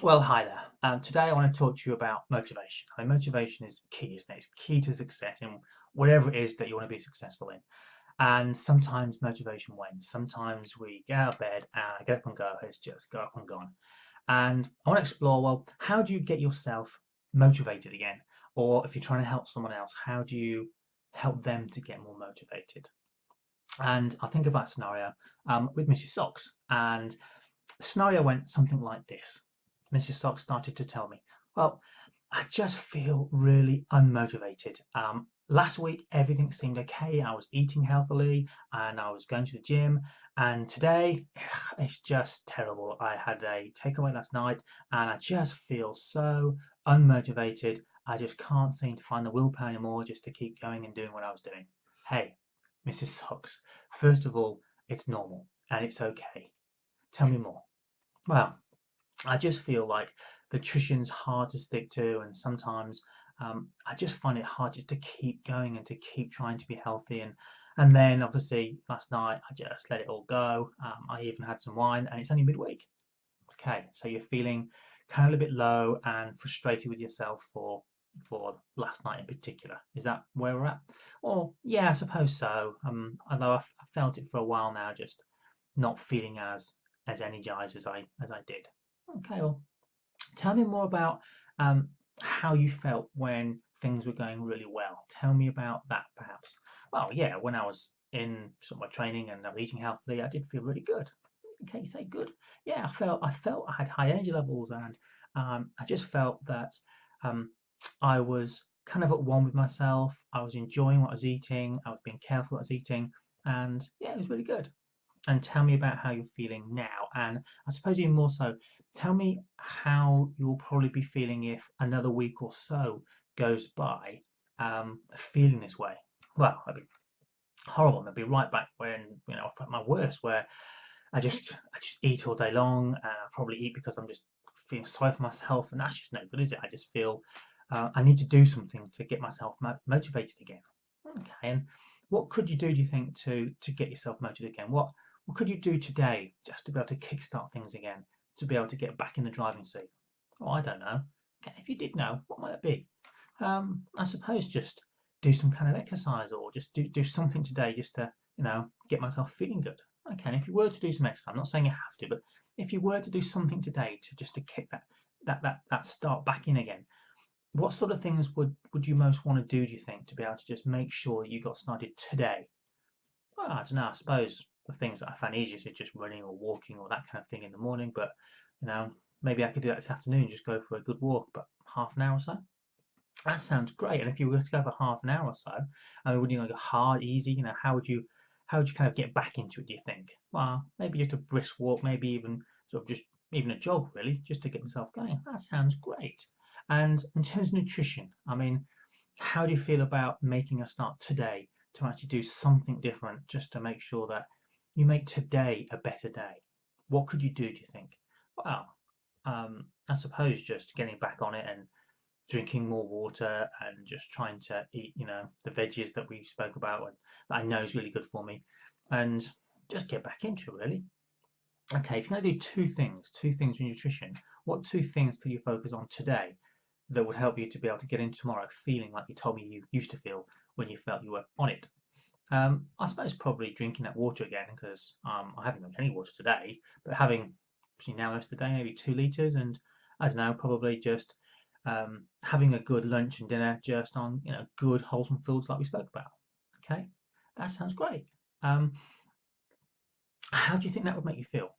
Well, hi there. Today I want to talk to you about motivation. Motivation is key, isn't it? It's key to success in whatever it is that you want to be successful in. And sometimes motivation wanes. Sometimes we get out of bed and get up and go. It's just go up and gone. And I want to explore, well, how do you get yourself motivated again? Or if you're trying to help someone else, how do you help them to get more motivated? And I think about a scenario with Mrs Sox. And the scenario went something like this. Mrs. Sox started to tell me, well, I just feel really unmotivated. Last week, everything seemed okay. I was eating healthily and I was going to the gym. And today, it's just terrible. I had a takeaway last night and I just feel so unmotivated. I just can't seem to find the willpower anymore just to keep going and doing what I was doing. Hey, Mrs. Sox, first of all, it's normal and it's okay. Tell me more. Well, I just feel like nutrition's hard to stick to, and sometimes I just find it hard just to keep going and to keep trying to be healthy. And then obviously last night I just let it all go. I even had some wine, and it's only midweek. Okay, so you're feeling kind of a bit low and frustrated with yourself for last night in particular. Is that where we're at? Well, yeah, I suppose so. Although I felt it for a while now, just not feeling as energized as I did. Okay, well, tell me more about um, how you felt when things were going really well. Tell me about that, perhaps. Well, yeah, when I was in sort of my training and I was eating healthily, I did feel really good. Okay, you say good. Yeah, I felt I had high energy levels, and I just felt that um, I was kind of at one with myself. I was enjoying what I was eating. I was being careful what I was eating, and yeah, it was really good. And tell me about how you're feeling now. And I suppose even more so, tell me how you'll probably be feeling if another week or so goes by feeling this way. Well, that'd be horrible. I'd be right back when I put my worst, where I just eat all day long, and I probably eat because I'm just feeling sorry for myself, and that's just no good, is it? I just feel I need to do something to get myself motivated again. Okay, and what could you do? Do you think to get yourself motivated again? What could you do today just to be able to kickstart things again, to be able to get back in the driving seat? Oh, I don't know. Okay, if you did know, what might it be? I suppose just do some kind of exercise or just do something today just to, get myself feeling good. Okay, and if you were to do some exercise, I'm not saying you have to, but if you were to do something today to just to kick that start back in again, what sort of things would you most want to do you think, to be able to just make sure you got started today? Well, I don't know. I suppose the things that I find easiest is just running or walking or that kind of thing in the morning, but you know, maybe I could do that this afternoon, just go for a good walk, but half an hour or so. That sounds great. And if you were to go for half an hour or so, I mean, would you go hard, easy? How would you kind of get back into it, do you think? Well, maybe just a brisk walk, maybe even sort of just even a jog, really, just to get myself going. That sounds great. And in terms of nutrition, I mean, how do you feel about making a start today to actually do something different just to make sure that you make today a better day? What could you do you think? Well, I suppose just getting back on it and drinking more water and just trying to eat, the veggies that we spoke about and that I know is really good for me, and just get back into it really. Okay, if you're going to do two things with nutrition, what two things could you focus on today that would help you to be able to get in tomorrow feeling like you told me you used to feel when you felt you were on it? I suppose probably drinking that water again, because I haven't drunk any water today, but having now most of the day maybe 2 liters, and I don't know, probably just having a good lunch and dinner just on good wholesome foods like we spoke about. Okay, that sounds great. Um, how do you think that would make you feel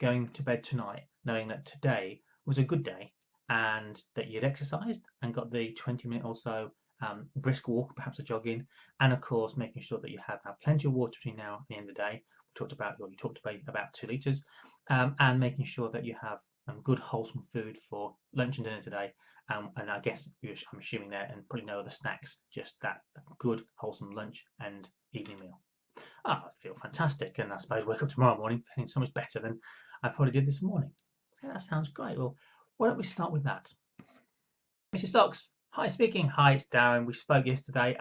going to bed tonight, knowing that today was a good day and that you'd exercised and got the 20-minute or so brisk walk, perhaps a jog in, and of course making sure that you have now plenty of water between now and the end of the day. You talked about 2 liters, and making sure that you have good wholesome food for lunch and dinner today. And I guess I'm assuming there, and probably no other snacks, just that good wholesome lunch and evening meal. I feel fantastic, and I suppose wake up tomorrow morning feeling so much better than I probably did this morning. Yeah, that sounds great. Well, why don't we start with that? Mrs. Sox, hi, speaking. Hi, it's Darren. We spoke yesterday.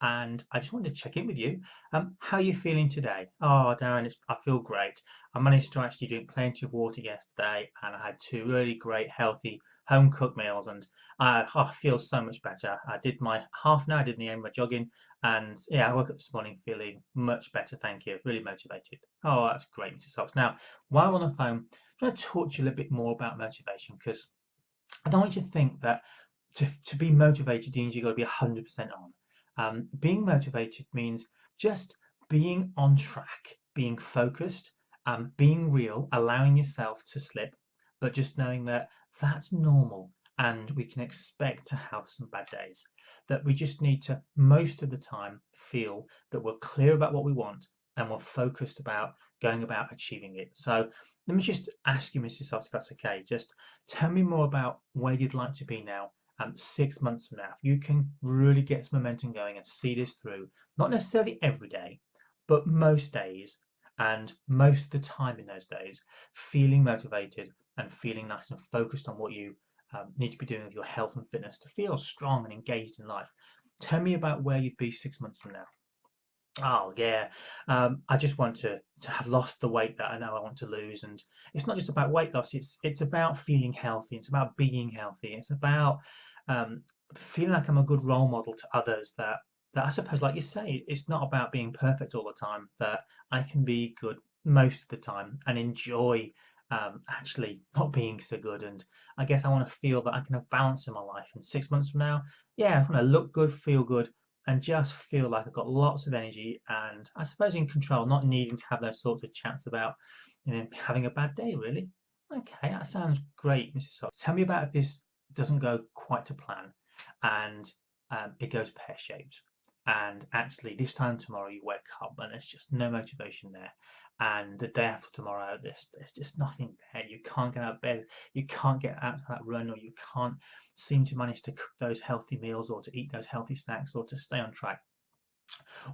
and I just wanted to check in with you. How are you feeling today? Oh, Darren, I feel great. I managed to actually drink plenty of water yesterday, and I had two really great, healthy home cooked meals, and I feel so much better. I did my half an hour, I did the end of my jogging, and yeah, I woke up this morning feeling much better. Thank you. Really motivated. Oh, that's great, Mrs Sox. Now, while we're on the phone, I'm going to talk to you a little bit more about motivation because I don't want you to think that to be motivated means you've got to be 100% on. Being motivated means just being on track, being focused, being real, allowing yourself to slip, but just knowing that that's normal and we can expect to have some bad days. That we just need to, most of the time, feel that we're clear about what we want and we're focused about going about achieving it. So let me just ask you, Mrs. Sox, if that's okay. Just tell me more about where you'd like to be now 6 months from now. If you can really get some momentum going and see this through, not necessarily every day, but most days and most of the time in those days, feeling motivated and feeling nice and focused on what you need to be doing with your health and fitness to feel strong and engaged in life. Tell me about where you'd be 6 months from now. Oh yeah, I just want to have lost the weight that I know I want to lose, and it's not just about weight loss. It's about feeling healthy. It's about being healthy. It's about um, feeling like I'm a good role model to others. That I suppose, like you say, it's not about being perfect all the time. That I can be good most of the time and enjoy actually not being so good. And I guess I want to feel that I can have balance in my life. And 6 months from now, yeah, I want to look good, feel good and just feel like I've got lots of energy and I suppose in control, not needing to have those sorts of chats about, having a bad day, really. Okay, that sounds great, Mrs. Sox. Tell me about if this doesn't go quite to plan and it goes pear-shaped. And actually, this time tomorrow you wake up and there's just no motivation there. And the day after tomorrow, there's just nothing there. You can't get out of bed, you can't get out of that run, or you can't seem to manage to cook those healthy meals or to eat those healthy snacks or to stay on track.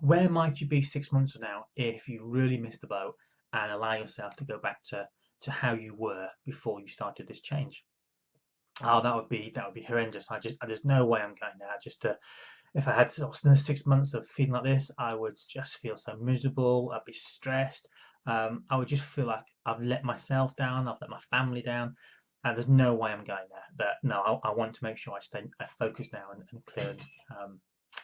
Where might you be 6 months from now if you really missed the boat and allow yourself to go back to how you were before you started this change? Oh, that would be horrendous. There's no way I'm going now. If I had 6 months of feeling like this, I would just feel so miserable. I'd be stressed. I would just feel like I've let myself down. I've let my family down. And there's no way I'm going there. No, I want to make sure I stay focused now and clear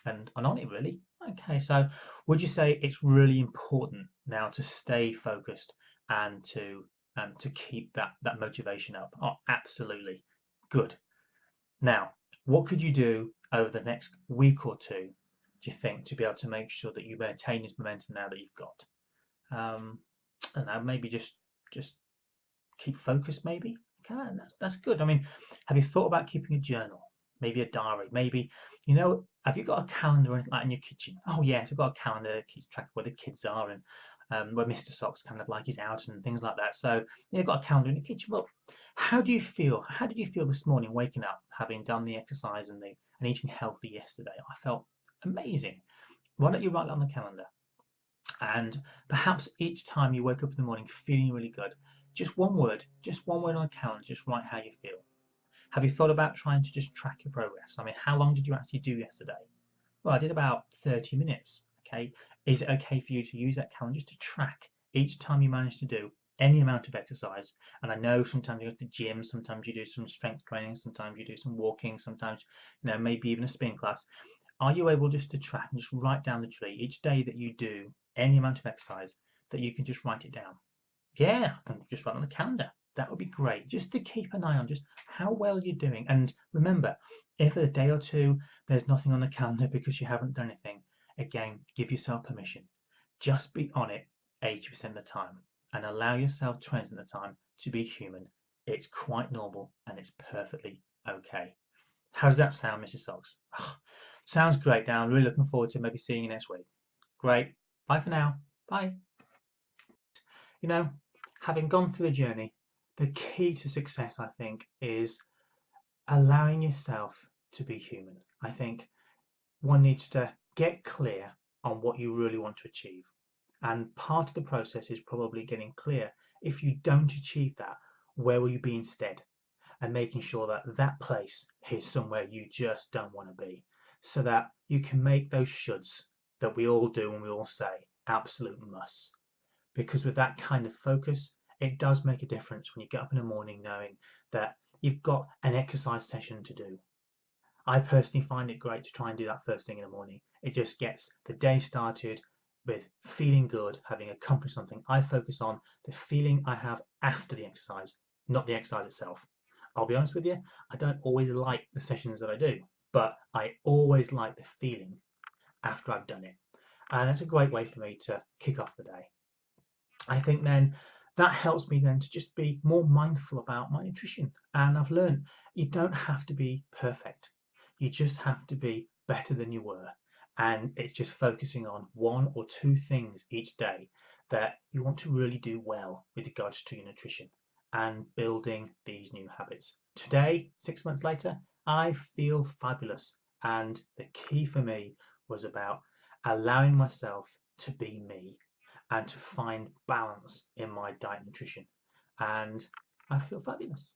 and on it really. Okay, so would you say it's really important now to stay focused and to keep that motivation up? Oh, absolutely. Good. Now, what could you do over the next week or two, do you think, to be able to make sure that you maintain this momentum now that you've got? I don't know, maybe just keep focused, maybe. Okay, that's good. I mean, have you thought about keeping a journal? Maybe a diary, maybe, have you got a calendar or anything like in your kitchen? Oh yes, I've got a calendar that keeps track of where the kids are and where Mr. Sox kind of like is out and things like that. So yeah, you've got a calendar in the kitchen. Well, how do you feel? How did you feel this morning waking up, having done the exercise and eating healthy yesterday? I felt amazing. Why don't you write that on the calendar? And perhaps each time you wake up in the morning feeling really good, just one word on a calendar, just write how you feel. Have you thought about trying to just track your progress? I mean, how long did you actually do yesterday? Well, I did about 30 minutes. Okay. Is it okay for you to use that calendar just to track each time you manage to do any amount of exercise? And I know sometimes you go to the gym, sometimes you do some strength training, sometimes you do some walking, sometimes, maybe even a spin class. Are you able just to track and just write down the tree each day that you do any amount of exercise that you can just write it down? Yeah, I can just write on the calendar. That would be great. Just to keep an eye on just how well you're doing. And remember, if a day or two there's nothing on the calendar because you haven't done anything, again, give yourself permission. Just be on it 80% of the time and allow yourself 20% of the time to be human. It's quite normal and it's perfectly okay. How does that sound, Mrs. Sox? Oh, sounds great, Dan. I'm really looking forward to maybe seeing you next week. Great. Bye for now. Bye. You know, having gone through the journey, the key to success, I think, is allowing yourself to be human. I think one needs to get clear on what you really want to achieve. And part of the process is probably getting clear. If you don't achieve that, where will you be instead? And making sure that that place is somewhere you just don't want to be. so that you can make those shoulds that we all do and we all say absolute musts. Because with that kind of focus, it does make a difference when you get up in the morning knowing that you've got an exercise session to do. I personally find it great to try and do that first thing in the morning. It just gets the day started with feeling good, having accomplished something. I focus on the feeling I have after the exercise, not the exercise itself. I'll be honest with you, I don't always like the sessions that I do, but I always like the feeling after I've done it. And that's a great way for me to kick off the day. I think then that helps me then to just be more mindful about my nutrition. And I've learned you don't have to be perfect. You just have to be better than you were. And it's just focusing on one or two things each day that you want to really do well with regards to your nutrition and building these new habits. Today, 6 months later, I feel fabulous. And the key for me was about allowing myself to be me and to find balance in my diet and nutrition. And I feel fabulous.